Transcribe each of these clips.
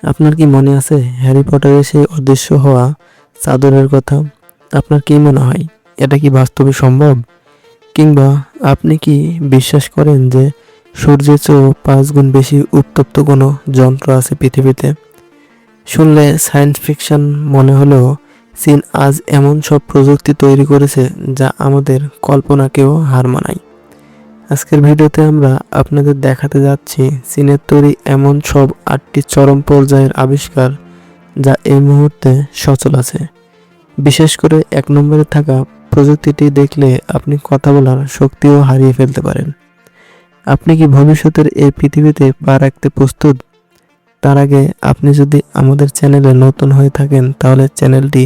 আপনার কি মনে আছে হ্যারি পটারের সেই অদৃশ্য হওয়া চাদরের কথা? আপনার কি মনে হয় এটা কি বাস্তবে সম্ভব? কিংবা আপনি কি বিশ্বাস করেন যে সূর্যের চেয়েও 5 গুণ বেশি উত্তপ্ত কোনো যন্ত্র আছে পৃথিবীতে? শুনলে সায়েন্স ফিকশন মনে হলেও চীন আজ এমন সব প্রযুক্তি তৈরি করেছে যা আমাদের কল্পনাকেও হার মানায়। আজকের ভিডিওতে আমরা আপনাদের দেখাতে যাচ্ছি চীনের তৈরি এমন সব 8টি চরম পর্যায়ের আবিষ্কার যা এই মুহূর্তে সচল আছে। বিশেষ করে 1 নম্বরে থাকা প্রযুক্তিটি দেখলে আপনি কথা বলার শক্তিও হারিয়ে ফেলতে পারেন। আপনি কি ভবিষ্যতের এই পৃথিবীতে পা রাখতে প্রস্তুত? তার আগে আপনি যদি আমাদের চ্যানেলে নতুন হয়ে থাকেন তাহলে চ্যানেলটি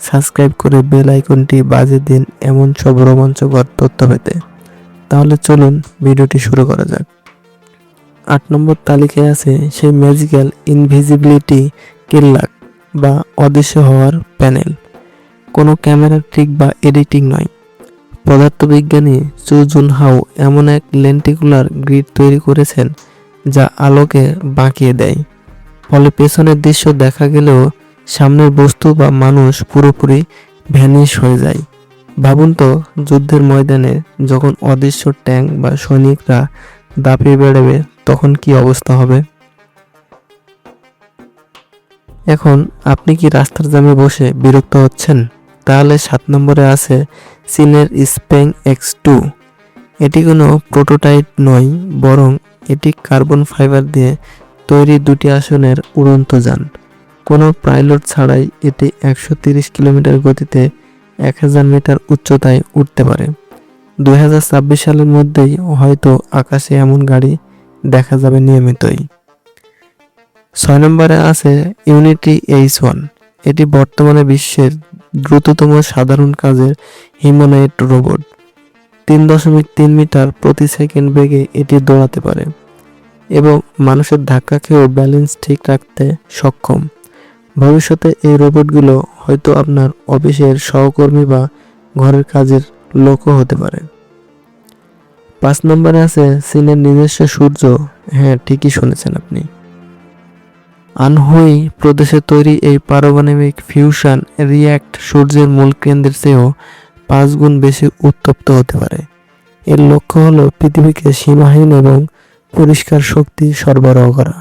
সাবস্ক্রাইব করে বেল আইকনটি বাজিয়ে দিন এমন সব রোমাঞ্চকর তথ্য পেতে। তাহলে চলুন ভিডিওটি শুরু করা যাক। 8 নম্বর তালিকায় আছে সেই ম্যাজিক্যাল ইনভিজিবিলিটি কিল্লাক বা অদৃশ্য হওয়ার প্যানেল। কোনো ক্যামেরার ট্রিক বা এডিটিং নয়। পদার্থবিজ্ঞানী চু জুন হাও এমন এক লেন্টিকুলার গ্রিড তৈরি করেছেন যা আলোকে বাঁকিয়ে দেয়, ফলে পেছনের দৃশ্য দেখা গেলেও সামনের বস্তু বা মানুষ পুরোপুরি ভ্যানিশ হয়ে যায়। ভাবুন তো, যুদ্ধের ময়দানে যখন অদৃশ্য ট্যাঙ্ক বা সৈনিকরা দাপিয়ে বেড়াবে তখন কি অবস্থা হবে। এখন আপনি কি রাস্তার জ্যামে বসে বিরক্ত হচ্ছেন? তাহলে 7 নম্বরে আছে চীনের স্প্যাং X2। এটি কোনো প্রোটোটাইপ নয়, বরং এটি কার্বন ফাইবার দিয়ে তৈরি 2টি আসনের উড়ন্ত যান। কোনো পাইলট ছাড়াই এটি 130 কিলোমিটার গতিতে 1000 মিটার উচ্চতায় উঠতে পারে। 2026 সালের মধ্যেই হয়তো আকাশে এমন গাড়ি দেখা যাবে নিয়মিতই। 6 নম্বরে আছে ইউনিটি H1। এটি বর্তমানে বিশ্বের দ্রুততম সাধারণ কাজের হিউম্যানয়েড রোবট। 3.3 মিটার প্রতি সেকেন্ড বেগে এটি দৌড়াতে পারে এবং মানুষের ধাক্কা খেয়েও ব্যালেন্স ঠিক রাখতে সক্ষম। ভবিষ্যতে এই রোবটগুলো হয়তো আপনার অফিসের সহকর্মী বা ঘরের কাজের লোকও হতে পারে। 5 নম্বরে আছে চীনের নিজস্ব সূর্য। হ্যাঁ, ঠিকই শুনেছেন আপনি। আনহুই প্রদেশে তৈরি এই পারমাণবিক ফিউশন রিয়্যাক্ট সূর্যের মূল কেন্দ্রের চেয়েও 5 গুণ বেশি উত্তপ্ত হতে পারে। এর লক্ষ্য হলো পৃথিবীকে সীমাহীন এবং পরিষ্কার শক্তি সরবরাহ করা।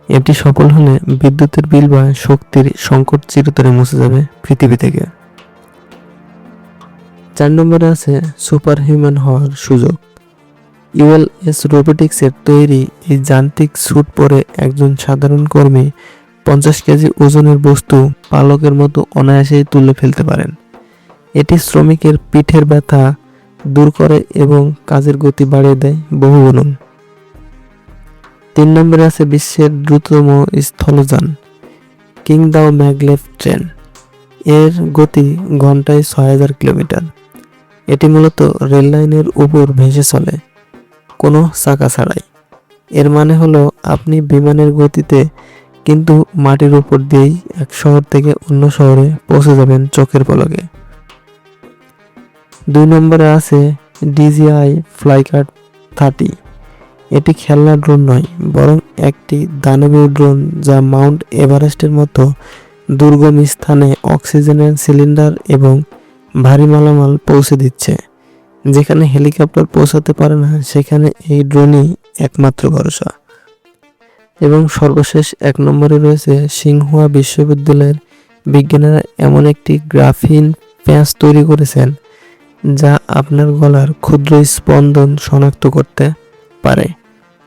এটি সফল হলে বিদ্যুতের বিল বা শক্তির সংকট চিরতরে মুছে যাবে পৃথিবী থেকে। 4 নম্বরে আছে সুপার হিউম্যান হওয়ার সুযোগ। ইউএলএস রোবোটিক্সের তৈরি এই যান্ত্রিক স্যুট পরে একজন সাধারণ কর্মী 50 কেজি ওজনের বস্তু পালকের মতো অনায়াসেই তুলে ফেলতে পারেন। এটি শ্রমিকের পিঠের ব্যথা দূর করে এবং কাজের গতি বাড়িয়ে দেয় বহুগুণ। 3 নম্বরে আছে বিশ্বের দ্রুততম স্থলযান কিংদাও ম্যাগলেভ ট্রেন। এর গতি ঘন্টায় 6000 কিলোমিটার। এটি মূলত রেল লাইনের উপর ভেসে চলে, কোনো চাকা ছাড়াই। এর মানে হলো আপনি বিমানের গতিতে কিন্তু মাটির উপর দিয়েই এক শহর থেকে অন্য শহরে পৌঁছে যাবেন চোখের পলকে। 2 নম্বরে আছে DJI Flycat 30। এটি খেলনা ড্রোন নয়, বরং একটি দানবীয় ড্রোন যা মাউন্ট এভারেস্টের মতো দুর্গম স্থানে অক্সিজেনের সিলিন্ডার এবং ভারী মালামাল পৌঁছে দিচ্ছে। যেখানে হেলিকপ্টার পৌঁছাতে পারে না সেখানে এই ড্রোনই একমাত্র ভরসা। এবং সর্বশেষ 1 নম্বরে রয়েছে সিংহুয়া বিশ্ববিদ্যালয়ের বিজ্ঞানীরা এমন একটি গ্রাফিন প্যাঁচ তৈরি করেছেন যা আপনার গলার ক্ষুদ্র স্পন্দন শনাক্ত করতে পারে।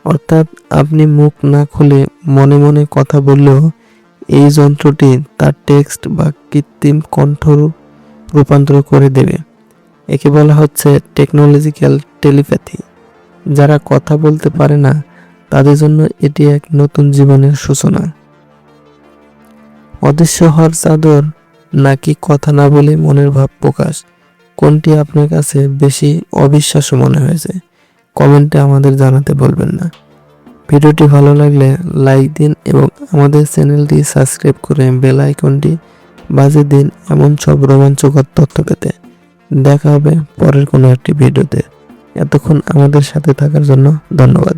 অর্থাৎ আপনি মুখ না খুলে মনে মনে কথা বললেও এই যন্ত্রটি তার টেক্সট বা কৃত্রিম কণ্ঠ রূপান্তর করে দেবে। একে বলা হচ্ছে টেকনোলজিক্যাল টেলিপ্যাথি। যারা কথা বলতে পারে না তাদের জন্য এটি এক নতুন জীবনের সূচনা। অদৃশ্য হওয়ার চাদর নাকি কথা না বলে মনের ভাব প্রকাশ, কোনটি আপনার কাছে বেশি অবিশ্বাস্য মনে হয়েছে? কমেন্টে আমাদের জানাতে বলবেন না। ভিডিওটি ভালো লাগলে লাইক দিন এবং আমাদের চ্যানেলটি সাবস্ক্রাইব করে বেল আইকনটি বাজিয়ে দিন এমন সব রোমাঞ্চকর তথ্য পেতে। দেখা হবে পরের কোনো একটি ভিডিওতে। এতক্ষণ আমাদের সাথে থাকার জন্য ধন্যবাদ।